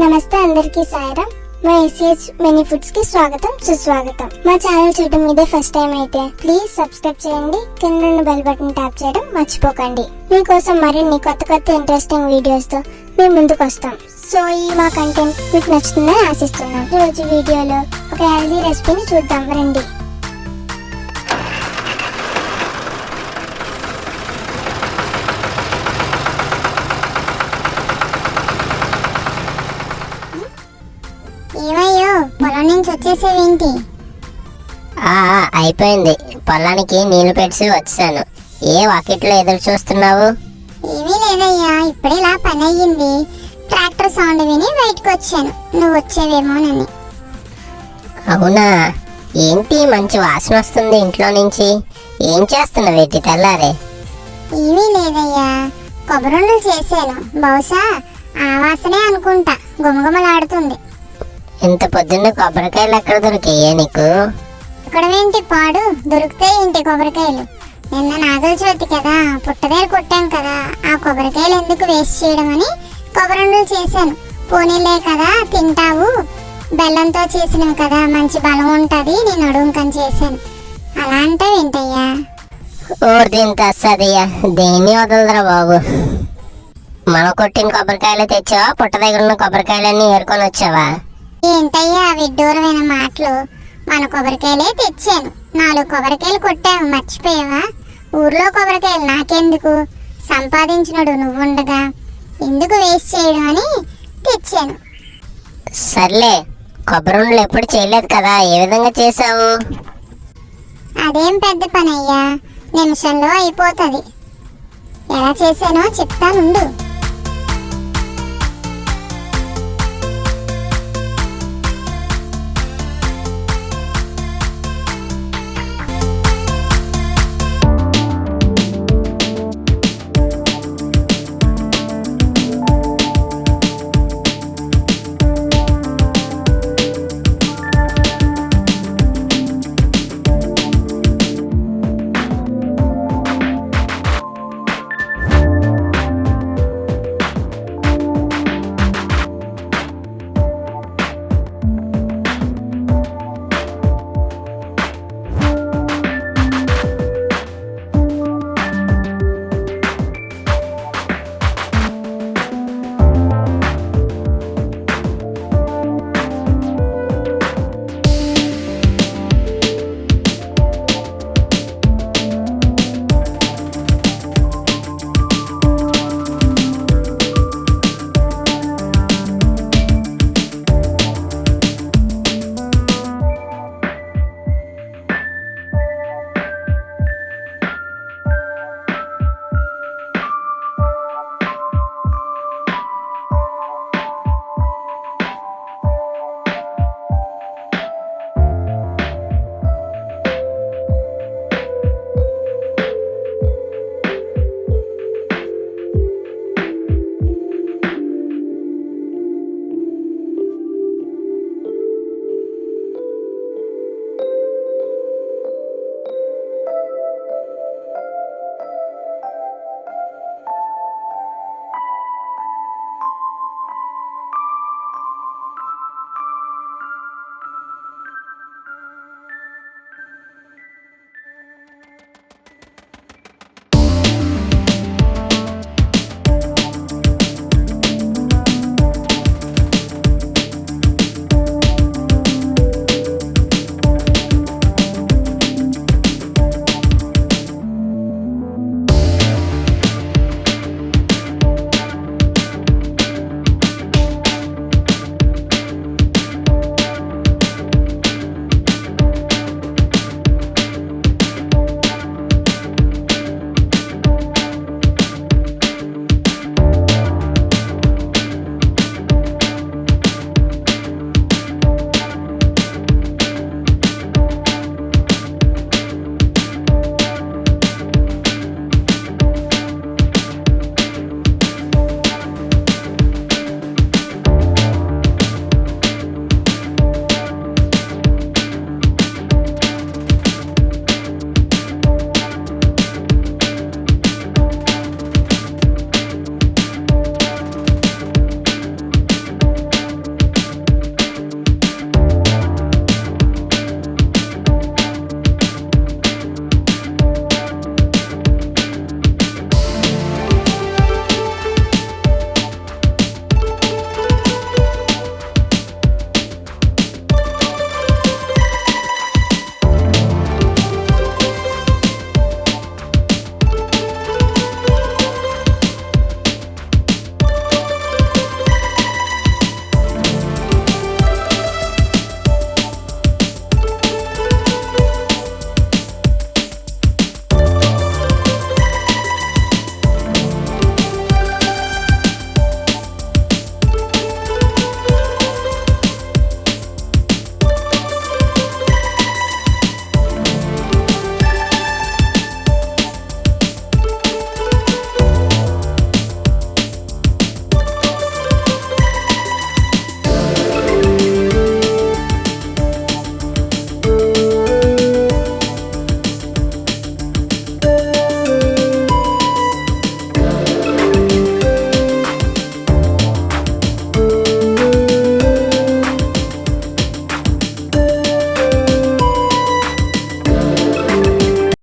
నమస్తే అందరికీ సాయిరాం. మా ACH Mini Foods కి స్వాగతం సుస్వాగతం. మా ఛానల్ చూడటం ఇదే ఫస్ట్ టైం అయితే ప్లీజ్ సబ్స్క్రైబ్ చేయండి. కింద ఉన్న బెల్ బటన్ ట్యాప్ చేయడం మర్చిపోకండి. మీకోసం మరిన్ని కొత్త ఇంట్రెస్టింగ్ వీడియోస్ తో మేము ముందుకు వస్తాం. సో ఈ మా కంటెంట్ మీకు నచ్చుతుందని ఆశిస్తున్నాం. ఈ రోజు వీడియోలో ఒక హెల్దీ రెసిపీని చూద్దాం రండి. ఏమయ్యో పొలం నుంచి వచ్చేసేవేంటి? అయిపోయింది. పొలానికి నీళ్లు పెట్టి వచ్చాను. ఏ వాకిట్లో ఎదురు చూస్తున్నావు? ఏమీ లేదయ్యా, ఇప్పుడే ఇలా పని అయ్యింది. ట్రాక్టర్ సౌండ్ విని బయటకు వచ్చాను, నువ్వు వచ్చేవేమోనని. అవునా? ఏంటి మంచి వాసన వస్తుంది ఇంట్లో నుంచి. ఏం చేస్తున్నావు ఏంటి తెల్లారే? ఏమీ లేదయ్యా, కొబ్బరుండలు చేశాను. బహుశా ఆ వాసనే అనుకుంటా, గుమగుమలాడుతుంది. ఇంత పొద్దున్న కొబ్బరికాయలు ఎక్కడ దొరికాయే నీకు? ఇక్కడవేంటి పాడు, దొరుకుతాయి ఏంటి కొబ్బరికాయలు? నిన్న నాగల చవితి కదా, పుట్టదేరు కొట్టాం కదా, ఆ కొబ్బరికాయలు ఎందుకు వేస్ట్ చేయడం అని కొబ్బరుండలు చేశాను. పోనీలే కదా తింటావు, బెల్లంతో చేసినవి కదా, మంచి బలం ఉంటుంది, నేను అడుగుకని చేశాను. అలా అంటే ఏంటయ్యా? దీంత వస్తుందయ్యా, దేన్ని వదలదురా బాబు. మన కొట్టిన కొబ్బరికాయలు తెచ్చావా, పుట్ట దగ్గర ఉన్న కొబ్బరికాయలన్నీ ఏరుకొని వచ్చావా? ఏంటయ్యా విడ్డూరమైన మాటలు? మన కొబ్బరికాయలే తెచ్చాను. 4 కొబ్బరికాయలు కొట్టాము, మర్చిపోయావా? ఊర్లో కొబ్బరికాయలు నాకెందుకు, సంపాదించినడు నువ్వుండగా ఎందుకు వేస్ట్ చేయడం అని తెచ్చాను. సర్లే, కొబ్బరి ఎప్పుడు చేయలేదు కదా, ఏ విధంగా చేసావు? అదేం పెద్ద పని అయ్యా, నిమిషంలో అయిపోతుంది. ఎలా చేశానో చెప్తానుండు.